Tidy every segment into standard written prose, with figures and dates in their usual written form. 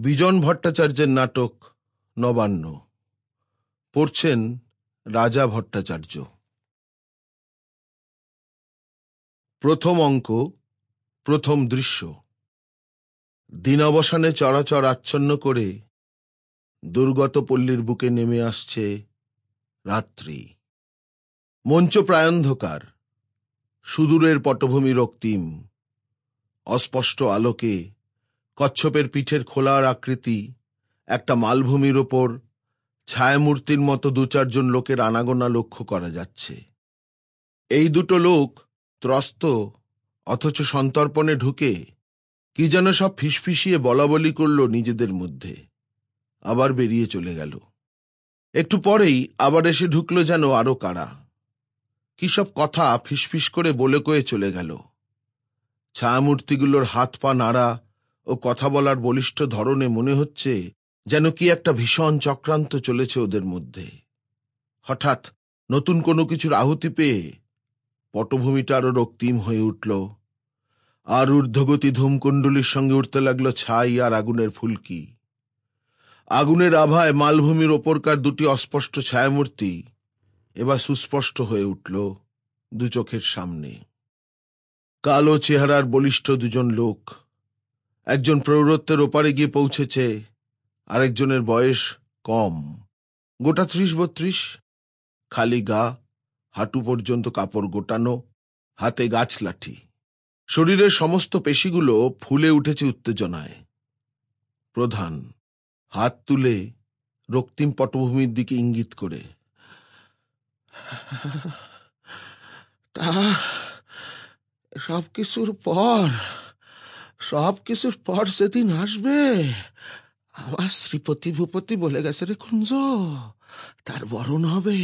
বিজন ভট্টাচার্যের নাটক নবান্ন। পড়ছেন রাজা ভট্টাচার্য। প্রথম অঙ্ক, প্রথম দৃশ্য। দিনাবসানে চরাচর আচ্ছন্ন করে দুর্গত পল্লীর বুকে নেমে আসছে রাত্রি। মঞ্চ প্রায়ন্ধকার, সুদূরের পটভূমি রক্তিম। অস্পষ্ট আলোকে কচ্ছপের পিঠের খোলার আকৃতি একটা মালভূমির ওপর ছায়ামূর্তির মতো দু চারজন লোকের আনাগোনা লক্ষ্য করা যাচ্ছে। এই দুটো লোক ত্রস্ত, অথচ সন্তর্পণে ঢুকে কি যেন সব ফিসফিসিয়ে বলাবলি করল নিজেদের মধ্যে, আবার বেরিয়ে চলে গেল। একটু পরেই আবার এসে ঢুকলো যেন আরো কারা, কি সব কথা ফিসফিস করে বলে কয়ে চলে গেল। ছায়ামূর্তিগুলোর হাত পা নাড়া ও কথা বলার বলিষ্ঠ ধরনে মনে হচ্ছে যেন কি একটা ভীষণ চক্রান্ত চলেছে ওদের মধ্যে। হঠাৎ নতুন কোনো কিছুর আহুতি পেয়ে পটভূমিটা আরো রক্তিম হয়ে উঠল, আর ঊর্ধ্বগতি ধূমকুণ্ডলীর সঙ্গে উঠতে লাগলো ছাই আর আগুনের ফুলকি। আগুনের আভায় মালভূমির ওপরকার দুটি অস্পষ্ট ছায়ামূর্তি এবার সুস্পষ্ট হয়ে উঠল দু চোখের সামনে। কালো চেহারার বলিষ্ঠ দুজন লোক, একজন প্রৌঢ়ত্বের ওপারে গিয়ে পৌঁছেছে, আরেকজনের বয়স কম, গোটা 30-32, খালি গা, হাঁটু পর্যন্ত কাপড় গোটানো, হাতে গাছ লাঠি। শরীরের সমস্ত পেশিগুলো ফুলে উঠেছে উত্তেজনায়। প্রধান হাত তুলে রক্তিম পটভূমির দিকে ইঙ্গিত করে, তা সবকিছুর পর সেদিন আসবে। আমার শ্রীপতি ভূপতি বলে গেছে রে কুঞ্জ, তার বরণ হবে।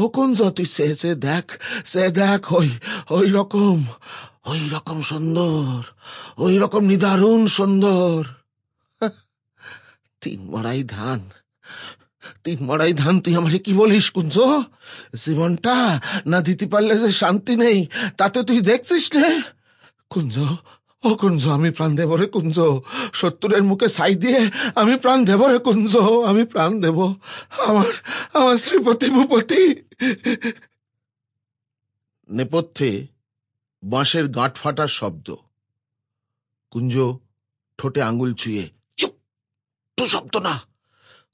ও কুঞ্জ, তুই সে দেখ, ওই রকম সুন্দর, ওই রকম নিদারুণ সুন্দর। 3 মড়াই ধান তুই আমারে কি বলিস কুঞ্জ? জীবনটা না দিতে পারলে যে শান্তি নেই, তাতে তুই দেখছিস রে কুঞ্জ। ও কুঞ্জ, আমি প্রাণ দেব রে কুঞ্জ, শত্রুরের মুখে ছাই দিয়ে আমি প্রাণ দেব রে কুঞ্জ, আমি প্রাণ দেব। আমার শ্রীপতি ভূপতি। নেপথ্যে বাঁশের গাঁট ফাটার শব্দ। কুঞ্জ ঠোঁটে আঙুল ছুঁয়ে, চুপ, তো শব্দ না।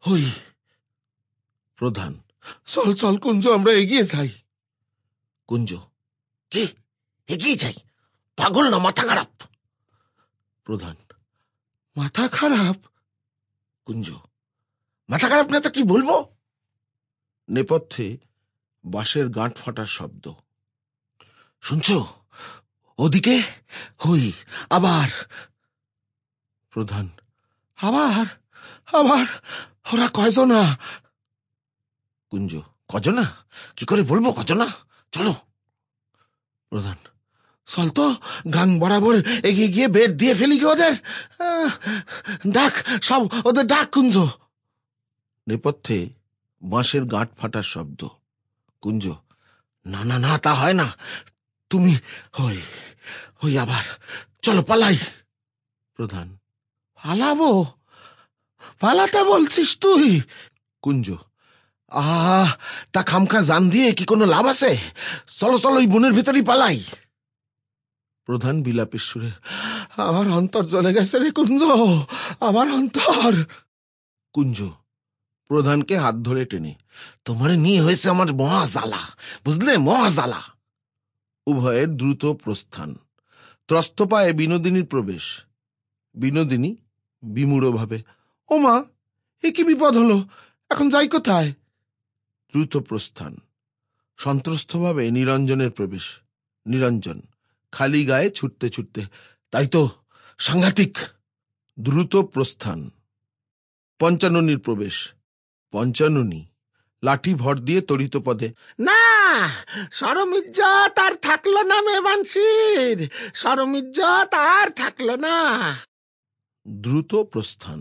হই। প্রধান, চল কুঞ্জ, আমরা এগিয়ে যাই। কুঞ্জ, কি এগিয়ে যাই? পাগল না মাথা খারাপ? প্রধান, মাথা খারাপ? কুঞ্জ, মাথা খারাপ না তো কি বলবো? নেপথ্যে বাঁশের গাঁট ফাটার শব্দ। শুনছ ওদিকে? হই, আবার। প্রধান, আবার ওরা কয়জনা? কুঞ্জ, কজনা? কি করে বলবো কজনা? চলো। প্রধান, চল তো, গাং বরাবর এগিয়ে গিয়ে বেদ দিয়ে ফেলি কি ওদের। ডাক, সব ওদের ডাক কুঞ্জ। নেপথ্যে বাঁশের গাঁট ফাটার শব্দ। কুঞ্জ, না, তা হয় না। তুমি হই আবার, চলো পালাই। প্রধান, পালাতে বলছিস তুই? কুঞ্জ, তা খামখা জান দিয়ে কি কোনো লাভ আছে? চলো ওই বনের ভেতরই পালাই। প্রধান বিলাপের সুরে, আমার অন্তর জ্বলে গেছে রে কুঞ্জ, আমার অন্তর। কুঞ্জ প্রধানকে হাত ধরে টেনে, তোমার নিয়ে হয়েছে আমার মহা জ্বালা, বুঝলে, মহা জ্বালা। উভয়ের দ্রুত প্রস্থান। ত্রস্ত পায়ে বিনোদিনীর প্রবেশ। বিনোদিনী বিমূঢ় ভাবে, ও মা, এ কি বিপদ হলো, এখন যাই কোথায়? দ্রুত প্রস্থান। সন্ত্রস্তভাবে নিরঞ্জনের প্রবেশ। নিরঞ্জন খালি গায়ে ছুটতে, তাই তো, সাংঘাতিক। দ্রুত প্রস্থান। পঞ্চাননীর প্রবেশ। পঞ্চাননী লাঠি ভর দিয়ে তড়িত পদে, না, শরম ইজ্জত আর থাকলো না মেবানসির, শরম ইজ্জত আর থাকলো না। দ্রুত প্রস্থান।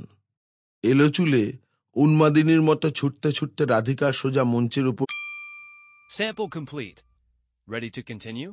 এলো চুলে উন্মাদিনীর মতো ছুটতে রাধিকার সোজা মঞ্চের উপর। Sample complete. Ready to continue?